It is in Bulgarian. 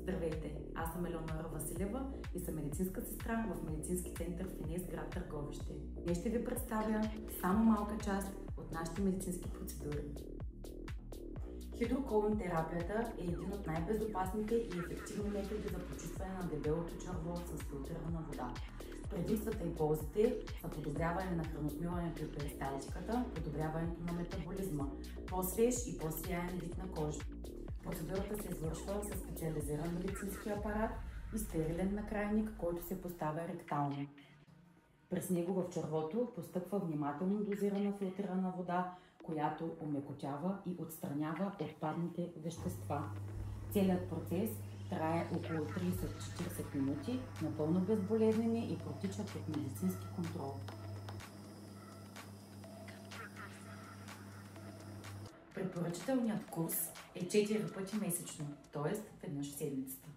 Здравейте, аз съм Елеонора Василева и съм медицинска сестра в медицински център Финес, град Търговище. Днес ще ви представя само малка част от нашите медицински процедури. Хидроколон-терапията е един от най-безопасните и ефективни методи за почистване на дебелото черво с филтрирана вода. Предимствата и ползите са подобряване на храносмилането и перисталтиката, подобряването на метаболизма, по-свеж и по-сияен вид на кожа. Процедурата се извършва със специализиран медицински апарат и стерилен накрайник, който се поставя ректално. През него в червото постъпва внимателно дозирана филтрирана вода, която омекотява и отстранява отпадните вещества. Целият процес трае около 30-40 минути, напълно безболезнени и протичат под медицински контрол. Препоръчителният курс е 4 пъти месечно, т.е. веднъж в седмицата.